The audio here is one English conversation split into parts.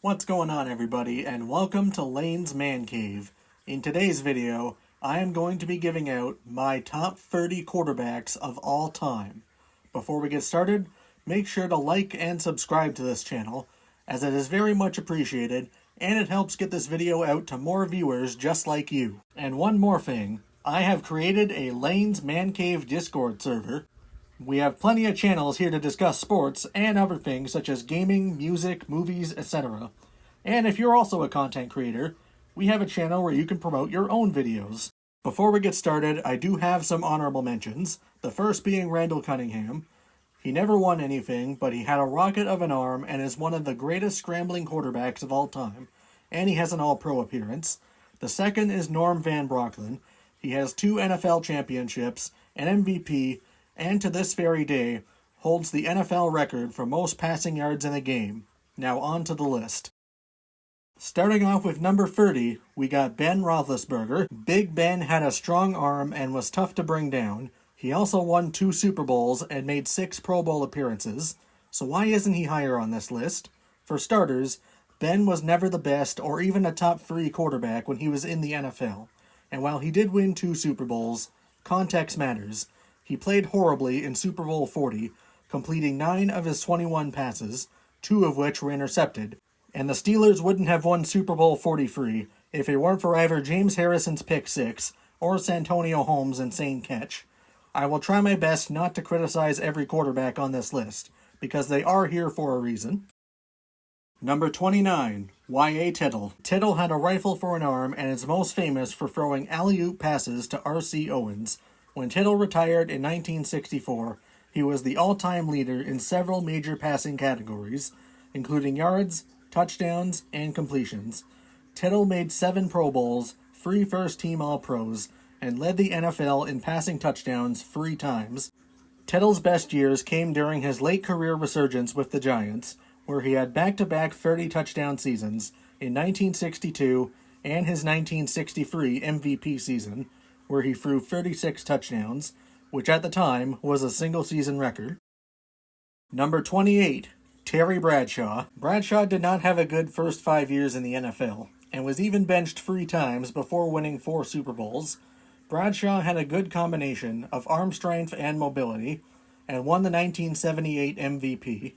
What's going on, everybody, and welcome to Lane's Man Cave. In today's video, I am going to be giving out my top 30 quarterbacks of all time. Before we get started, make sure to like and subscribe to this channel, as it is very much appreciated, and it helps get this video out to more viewers just like you. And one more thing, I have created a Lane's Man Cave Discord server. We have plenty of channels here to discuss sports and other things such as gaming, music, movies, etc. And if you're also a content creator, we have a channel where you can promote your own videos. Before we get started, I do have some honorable mentions, the first being Randall Cunningham. He never won anything, but he had a rocket of an arm and is one of the greatest scrambling quarterbacks of all time, and he has an All-Pro appearance. The second is Norm Van Brocklin. He has 2 NFL championships, an MVP, and to this very day, holds the NFL record for most passing yards in a game. Now on to the list. Starting off with number 30, we got Ben Roethlisberger. Big Ben had a strong arm and was tough to bring down. He also won 2 Super Bowls and made 6 Pro Bowl appearances. So why isn't he higher on this list? For starters, Ben was never the best or even a top 3 quarterback when he was in the NFL. And while he did win 2 Super Bowls, context matters. He played horribly in Super Bowl 40, completing 9 of his 21 passes, 2 of which were intercepted, and the Steelers wouldn't have won Super Bowl 43 if it weren't for either James Harrison's pick 6 or Santonio Holmes' insane catch. I will try my best not to criticize every quarterback on this list, because they are here for a reason. Number 29, Y.A. Tittle. Tittle had a rifle for an arm and is most famous for throwing alley-oop passes to R.C. Owens. When Tittle retired in 1964, he was the all-time leader in several major passing categories, including yards, touchdowns, and completions. Tittle made 7 Pro Bowls, 3 first-team All-Pros, and led the NFL in passing touchdowns 3 times. Tittle's best years came during his late career resurgence with the Giants, where he had back-to-back 30-touchdown seasons in 1962 and his 1963 MVP season, where he threw 36 touchdowns, which at the time was a single-season record. Number 28, Terry Bradshaw. Bradshaw did not have a good first 5 years in the NFL, and was even benched 3 times before winning 4 Super Bowls. Bradshaw had a good combination of arm strength and mobility, and won the 1978 MVP.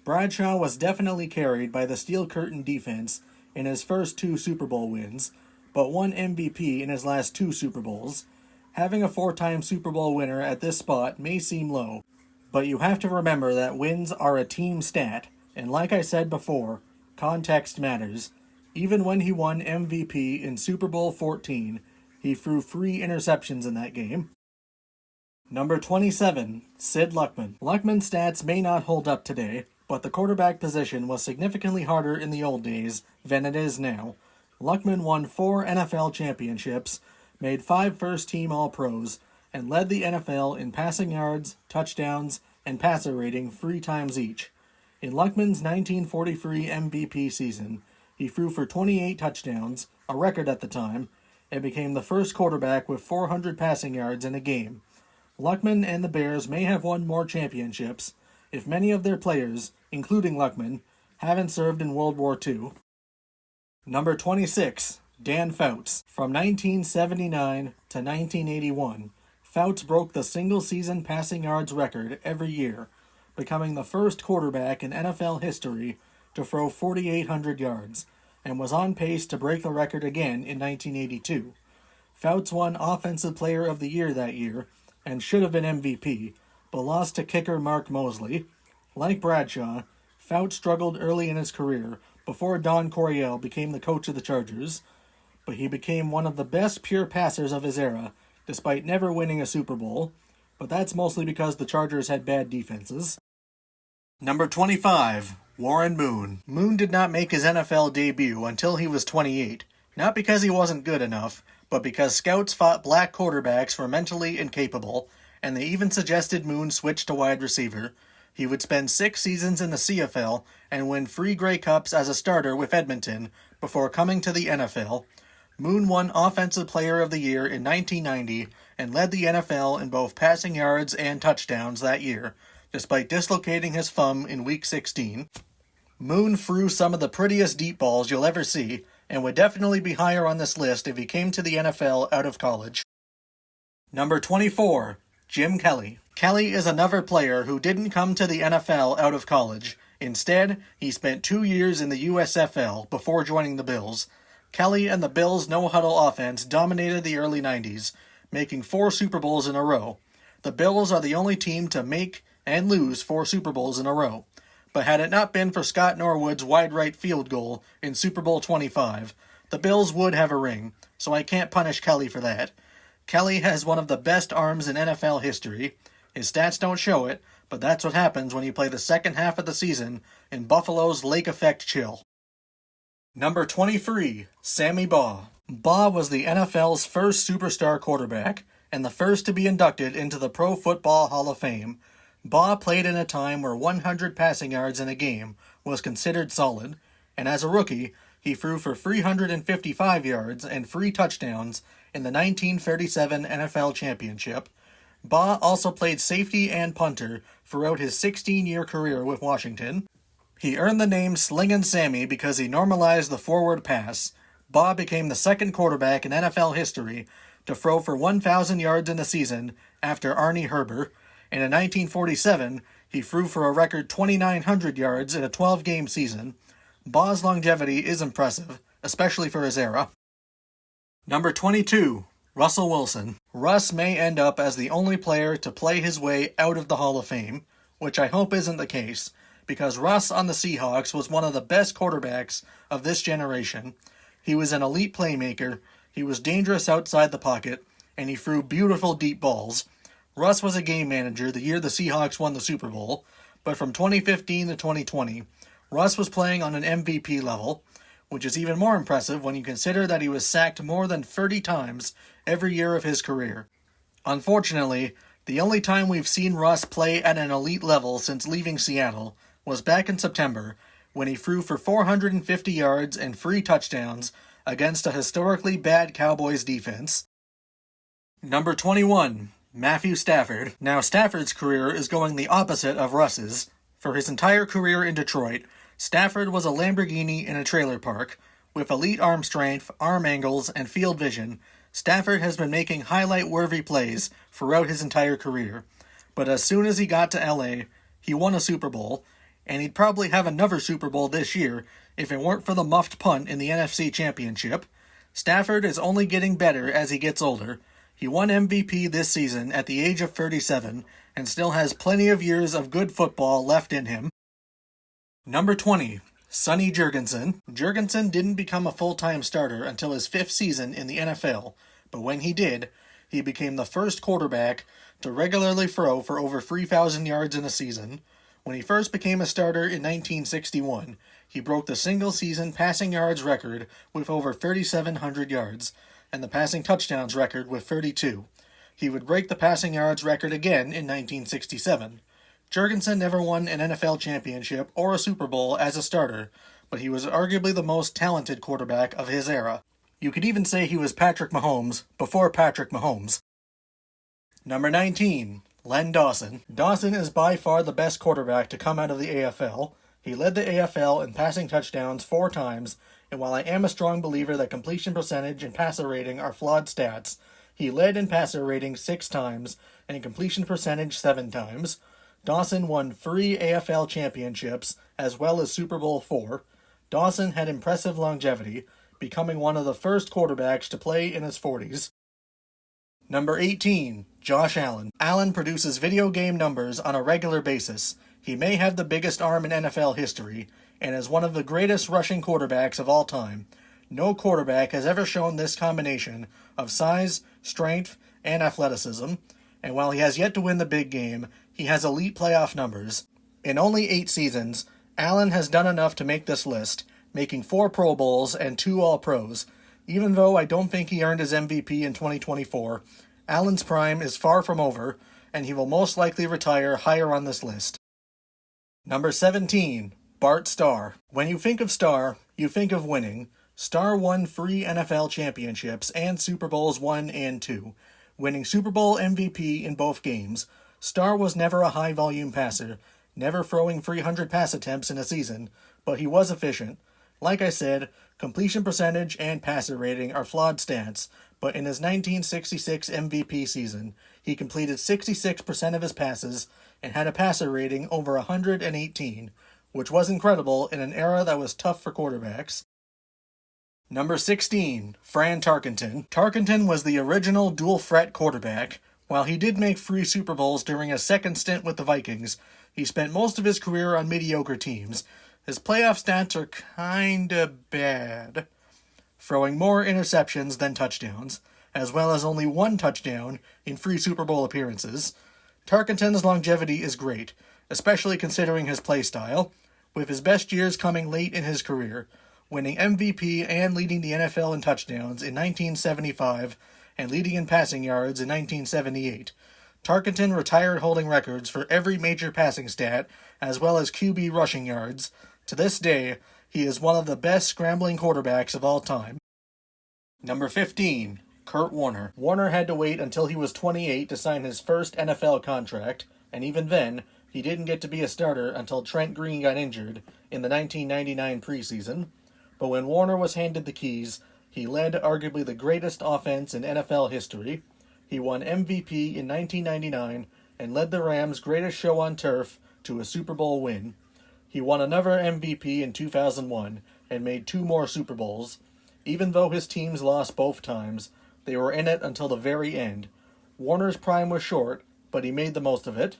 Bradshaw was definitely carried by the Steel Curtain defense in his first 2 Super Bowl wins, but won MVP in his last 2 Super Bowls. Having a 4-time Super Bowl winner at this spot may seem low, but you have to remember that wins are a team stat, and like I said before, context matters. Even when he won MVP in Super Bowl 14, he threw 3 interceptions in that game. Number 27, Sid Luckman. Luckman's stats may not hold up today, but the quarterback position was significantly harder in the old days than it is now. Luckman won 4 NFL championships, made 5 first-team All-Pros, and led the NFL in passing yards, touchdowns, and passer rating 3 times each. In Luckman's 1943 MVP season, he threw for 28 touchdowns, a record at the time, and became the first quarterback with 400 passing yards in a game. Luckman and the Bears may have won more championships if many of their players, including Luckman, haven't served in World War II. Number 26, Dan Fouts. From 1979 to 1981, Fouts broke the single-season passing yards record every year, becoming the first quarterback in NFL history to throw 4,800 yards, and was on pace to break the record again in 1982. Fouts won Offensive Player of the Year that year, and should have been MVP, but lost to kicker Mark Mosley. Like Bradshaw, Fouts struggled early in his career, before Don Coryell became the coach of the Chargers, but he became one of the best pure passers of his era, despite never winning a Super Bowl, but that's mostly because the Chargers had bad defenses. Number 25, Warren Moon. Moon did not make his NFL debut until he was 28, not because he wasn't good enough, but because scouts thought black quarterbacks were mentally incapable, and they even suggested Moon switch to wide receiver. He would spend 6 seasons in the CFL and win 3 Grey Cups as a starter with Edmonton before coming to the NFL. Moon won Offensive Player of the Year in 1990 and led the NFL in both passing yards and touchdowns that year, despite dislocating his thumb in Week 16. Moon threw some of the prettiest deep balls you'll ever see, and would definitely be higher on this list if he came to the NFL out of college. Number 24, Jim Kelly. Kelly is another player who didn't come to the NFL out of college. Instead, he spent 2 years in the USFL before joining the Bills. Kelly and the Bills' no-huddle offense dominated the early 90s, making 4 Super Bowls in a row. The Bills are the only team to make and lose 4 Super Bowls in a row. But had it not been for Scott Norwood's wide right field goal in Super Bowl 25, the Bills would have a ring, so I can't punish Kelly for that. Kelly has one of the best arms in NFL history. His stats don't show it, but that's what happens when you play the second half of the season in Buffalo's Lake Effect chill. Number 23, Sammy Baugh. Baugh was the NFL's first superstar quarterback, and the first to be inducted into the Pro Football Hall of Fame. Baugh played in a time where 100 passing yards in a game was considered solid, and as a rookie, he threw for 355 yards and 3 touchdowns in the 1937 NFL Championship. Baugh also played safety and punter throughout his 16-year career with Washington. He earned the name Slingin' Sammy because he normalized the forward pass. Baugh became the second quarterback in NFL history to throw for 1,000 yards in a season after Arnie Herber, and in 1947, he threw for a record 2,900 yards in a 12-game season. Baugh's longevity is impressive, especially for his era. Number 22, Russell Wilson. Russ may end up as the only player to play his way out of the Hall of Fame, which I hope isn't the case, because Russ on the Seahawks was one of the best quarterbacks of this generation. He was an elite playmaker, he was dangerous outside the pocket, and he threw beautiful deep balls. Russ was a game manager the year the Seahawks won the Super Bowl, but from 2015 to 2020, Russ was playing on an MVP level, which is even more impressive when you consider that he was sacked more than 30 times every year of his career. Unfortunately, the only time we've seen Russ play at an elite level since leaving Seattle was back in September, when he threw for 450 yards and 3 touchdowns against a historically bad Cowboys defense. Number 21, Matthew Stafford. Now, Stafford's career is going the opposite of Russ's. For his entire career in Detroit, Stafford was a Lamborghini in a trailer park. With elite arm strength, arm angles, and field vision, Stafford has been making highlight-worthy plays throughout his entire career. But as soon as he got to LA, he won a Super Bowl, and he'd probably have another Super Bowl this year if it weren't for the muffed punt in the NFC Championship. Stafford is only getting better as he gets older. He won MVP this season at the age of 37 and still has plenty of years of good football left in him. Number 20, Sonny Jurgensen. Jurgensen didn't become a full-time starter until his 5th season in the NFL, but when he did, he became the first quarterback to regularly throw for over 3,000 yards in a season. When he first became a starter in 1961, he broke the single-season passing yards record with over 3,700 yards, and the passing touchdowns record with 32. He would break the passing yards record again in 1967. Jurgensen never won an NFL championship or a Super Bowl as a starter, but he was arguably the most talented quarterback of his era. You could even say he was Patrick Mahomes before Patrick Mahomes. Number 19, Len Dawson. Dawson is by far the best quarterback to come out of the AFL. He led the AFL in passing touchdowns 4 times, and while I am a strong believer that completion percentage and passer rating are flawed stats, he led in passer rating 6 times and completion percentage 7 times. Dawson won 3 AFL championships as well as Super Bowl 4. Dawson had impressive longevity, becoming one of the first quarterbacks to play in his 40s. Number 18, Josh Allen. Allen produces video game numbers on a regular basis. He may have the biggest arm in NFL history, and is one of the greatest rushing quarterbacks of all time. No quarterback has ever shown this combination of size, strength, and athleticism, and while he has yet to win the big game, he has elite playoff numbers. In only 8 seasons, Allen has done enough to make this list, making 4 Pro Bowls and 2 All-Pros. Even though I don't think he earned his MVP in 2024, Allen's prime is far from over, and he will most likely retire higher on this list. Number 17, Bart Starr. When you think of Starr, you think of winning. Starr won 3 NFL championships and Super Bowls 1 and 2, winning Super Bowl MVP in both games. Starr was never a high-volume passer, never throwing 300 pass attempts in a season, but he was efficient. Like I said, completion percentage and passer rating are flawed stats, but in his 1966 MVP season, he completed 66% of his passes and had a passer rating over 118, which was incredible in an era that was tough for quarterbacks. Number 16, Fran Tarkenton. Tarkenton was the original dual-threat quarterback. While he did make 3 Super Bowls during his second stint with the Vikings, he spent most of his career on mediocre teams. His playoff stats are kinda bad, throwing more interceptions than touchdowns, as well as only 1 touchdown in 3 Super Bowl appearances. Tarkenton's longevity is great, especially considering his play style, with his best years coming late in his career, winning MVP and leading the NFL in touchdowns in 1975 and leading in passing yards in 1978. Tarkenton retired holding records for every major passing stat, as well as QB rushing yards. To this day, he is one of the best scrambling quarterbacks of all time. Number 15, Kurt Warner. Warner had to wait until he was 28 to sign his first NFL contract, and even then, he didn't get to be a starter until Trent Green got injured in the 1999 preseason. But when Warner was handed the keys, he led arguably the greatest offense in NFL history. He won MVP in 1999 and led the Rams' greatest show on turf to a Super Bowl win. He won another MVP in 2001 and made 2 more Super Bowls. Even though his teams lost both times, they were in it until the very end. Warner's prime was short, but he made the most of it.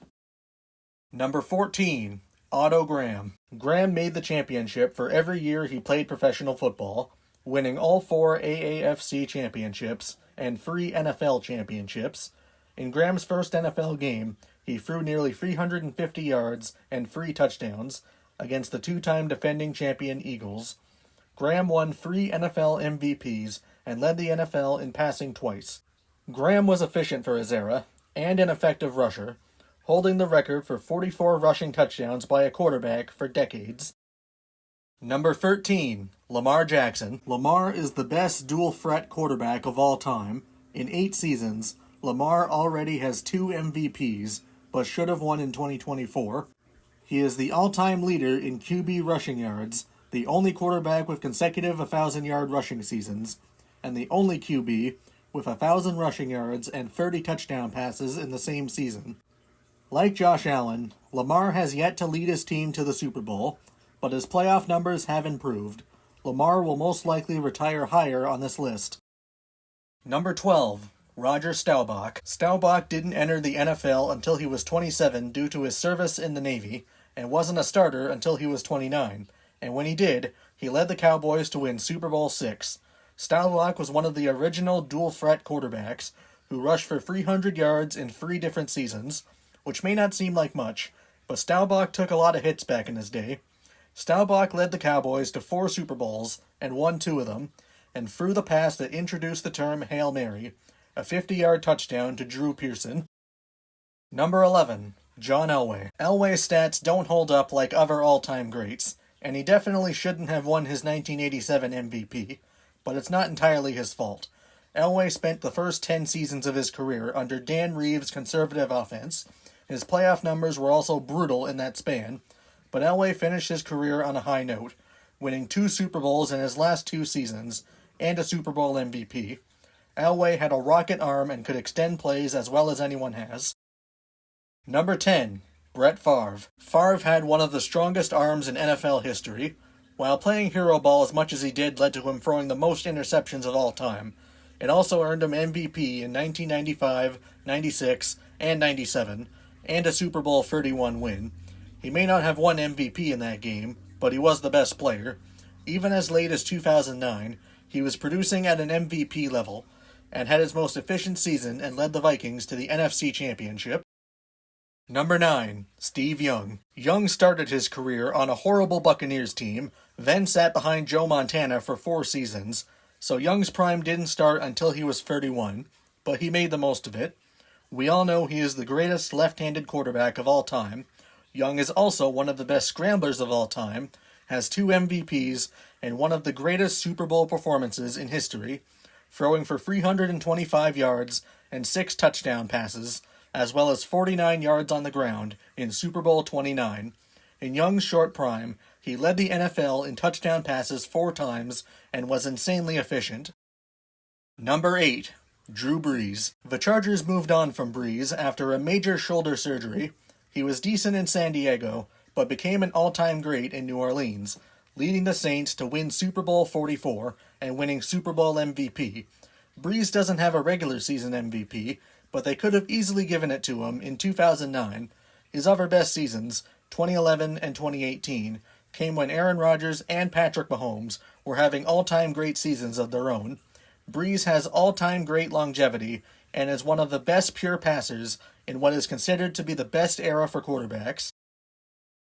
Number 14, Otto Graham. Graham made the championship for every year he played professional football, winning all 4 AAFC championships and 3 NFL championships. In Graham's first NFL game, he threw nearly 350 yards and 3 touchdowns against the 2-time defending champion Eagles. Graham won 3 NFL MVPs and led the NFL in passing twice. Graham was efficient for his era and an effective rusher, holding the record for 44 rushing touchdowns by a quarterback for decades. Number 13, Lamar Jackson. Lamar is the best dual-threat quarterback of all time. In 8 seasons, Lamar already has 2 MVPs, but should have won in 2024. He is the all-time leader in QB rushing yards, the only quarterback with consecutive 1,000-yard rushing seasons, and the only QB with 1,000 rushing yards and 30 touchdown passes in the same season. Like Josh Allen, Lamar has yet to lead his team to the Super Bowl, but his playoff numbers have improved. Lamar will most likely retire higher on this list. Number 12, Roger Staubach. Staubach didn't enter the NFL until he was 27 due to his service in the Navy, and wasn't a starter until he was 29, and when he did, he led the Cowboys to win Super Bowl VI. Staubach was one of the original dual-threat quarterbacks who rushed for 300 yards in 3 different seasons, which may not seem like much, but Staubach took a lot of hits back in his day. Staubach led the Cowboys to 4 Super Bowls and won 2 of them, and threw the pass that introduced the term Hail Mary, a 50-yard touchdown to Drew Pearson. Number 11, John Elway. Elway's stats don't hold up like other all-time greats, and he definitely shouldn't have won his 1987 MVP, but it's not entirely his fault. Elway spent the first 10 seasons of his career under Dan Reeves' conservative offense. His playoff numbers were also brutal in that span, but Elway finished his career on a high note, winning 2 Super Bowls in his last 2 seasons, and a Super Bowl MVP. Elway had a rocket arm and could extend plays as well as anyone has. Number 10, Brett Favre. Favre had one of the strongest arms in NFL history. While playing hero ball as much as he did led to him throwing the most interceptions of all time, it also earned him MVP in 1995, 96, and 97, and a Super Bowl 31 win. He may not have won MVP in that game, but he was the best player. Even as late as 2009, he was producing at an MVP level, and had his most efficient season and led the Vikings to the NFC Championship. Number 9, Steve Young. Young started his career on a horrible Buccaneers team, then sat behind Joe Montana for 4 seasons, so Young's prime didn't start until he was 31, but he made the most of it. We all know he is the greatest left-handed quarterback of all time. Young is also one of the best scramblers of all time, has 2 MVPs, and one of the greatest Super Bowl performances in history, throwing for 325 yards and 6 touchdown passes, as well as 49 yards on the ground in Super Bowl 29. In Young's short prime, he led the NFL in touchdown passes 4 times and was insanely efficient. Number 8. Drew Brees. The Chargers moved on from Brees after a major shoulder surgery. He was decent in San Diego, but became an all-time great in New Orleans, leading the Saints to win Super Bowl 44 and winning Super Bowl MVP. Brees doesn't have a regular season MVP, but they could have easily given it to him in 2009. His other best seasons, 2011 and 2018, came when Aaron Rodgers and Patrick Mahomes were having all-time great seasons of their own. Brees has all-time great longevity and is one of the best pure passers in what is considered to be the best era for quarterbacks.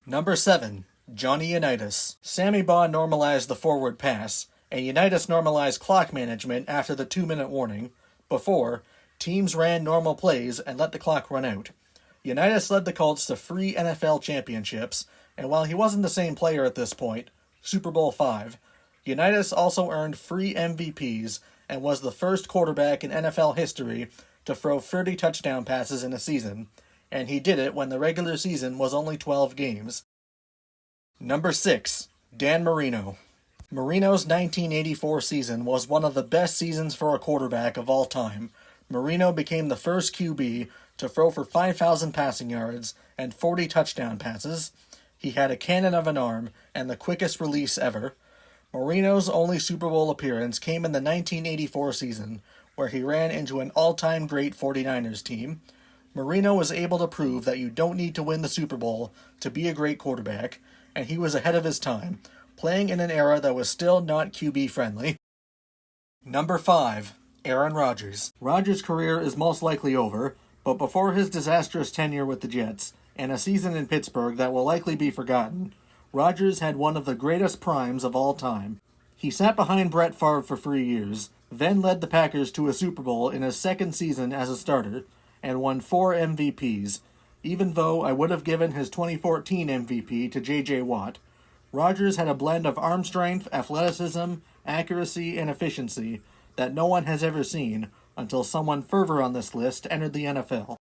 Number 7. Johnny Unitas. Sammy Baugh normalized the forward pass, and Unitas normalized clock management after the 2-minute warning. Before, teams ran normal plays and let the clock run out. Unitas led the Colts to 3 NFL championships, and while he wasn't the same player at this point, Super Bowl V, Unitas also earned 3 MVPs and was the first quarterback in NFL history to throw 30 touchdown passes in a season, and he did it when the regular season was only 12 games. Number 6. Dan Marino. Marino's 1984 season was one of the best seasons for a quarterback of all time. Marino became the first QB to throw for 5,000 passing yards and 40 touchdown passes. He had a cannon of an arm and the quickest release ever. Marino's only Super Bowl appearance came in the 1984 season, where he ran into an all-time great 49ers team. Marino was able to prove that you don't need to win the Super Bowl to be a great quarterback, and he was ahead of his time, playing in an era that was still not QB-friendly. Number 5. Aaron Rodgers. Rodgers' career is most likely over, but before his disastrous tenure with the Jets, and a season in Pittsburgh that will likely be forgotten, Rodgers had one of the greatest primes of all time. He sat behind Brett Favre for 3 years, then led the Packers to a Super Bowl in his second season as a starter, and won 4 MVPs, even though I would have given his 2014 MVP to J.J. Watt. Rodgers had a blend of arm strength, athleticism, accuracy, and efficiency that no one has ever seen until someone further on this list entered the NFL.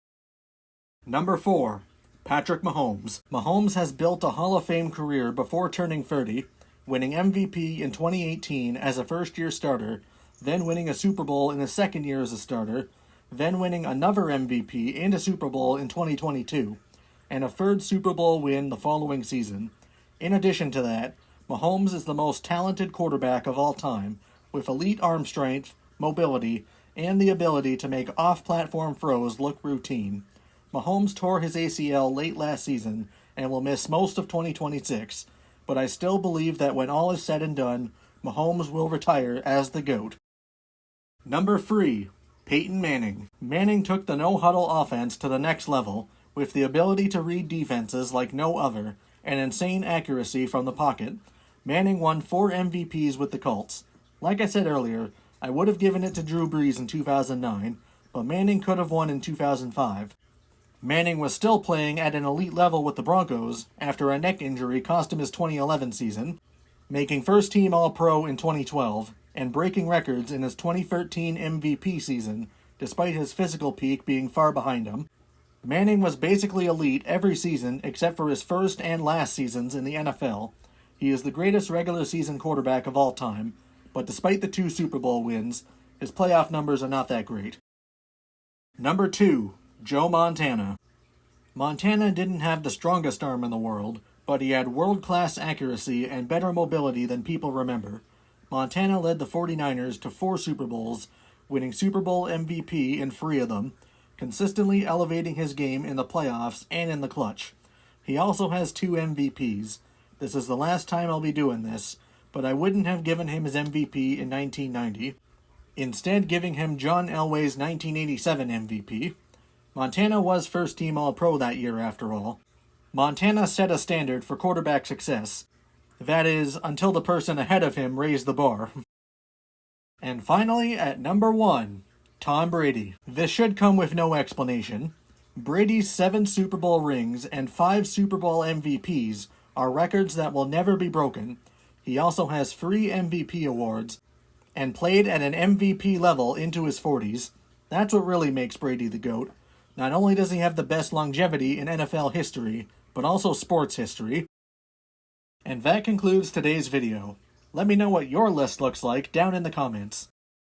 Number 4. Patrick Mahomes. Mahomes has built a Hall of Fame career before turning 30, winning MVP in 2018 as a first-year starter, then winning a Super Bowl in his second year as a starter, then winning another MVP and a Super Bowl in 2022, and a third Super Bowl win the following season. In addition to that, Mahomes is the most talented quarterback of all time, with elite arm strength, mobility, and the ability to make off-platform throws look routine. Mahomes tore his ACL late last season and will miss most of 2026, but I still believe that when all is said and done, Mahomes will retire as the GOAT. Number 3. Peyton Manning. Manning took the no-huddle offense to the next level, with the ability to read defenses like no other, and insane accuracy from the pocket. Manning won 4 MVPs with the Colts. Like I said earlier, I would have given it to Drew Brees in 2009, but Manning could have won in 2005. Manning was still playing at an elite level with the Broncos after a neck injury cost him his 2011 season, making first-team All-Pro in 2012, and breaking records in his 2013 MVP season, despite his physical peak being far behind him. Manning was basically elite every season except for his first and last seasons in the NFL. He is the greatest regular season quarterback of all time, but despite the 2 Super Bowl wins, his playoff numbers are not that great. Number 2. Joe Montana. Montana didn't have the strongest arm in the world, but he had world-class accuracy and better mobility than people remember. Montana led the 49ers to 4 Super Bowls, winning Super Bowl MVP in 3 of them, consistently elevating his game in the playoffs and in the clutch. He also has 2 MVPs. This is the last time I'll be doing this, but I wouldn't have given him his MVP in 1990, instead giving him John Elway's 1987 MVP. Montana was first-team All-Pro that year, after all. Montana set a standard for quarterback success. That is, until the person ahead of him raised the bar. And finally, at number 1, Tom Brady. This should come with no explanation. Brady's 7 Super Bowl rings and 5 Super Bowl MVPs are records that will never be broken. He also has 3 MVP awards and played at an MVP level into his 40s. That's what really makes Brady the GOAT. Not only does he have the best longevity in NFL history, but also sports history. And that concludes today's video. Let me know what your list looks like down in the comments.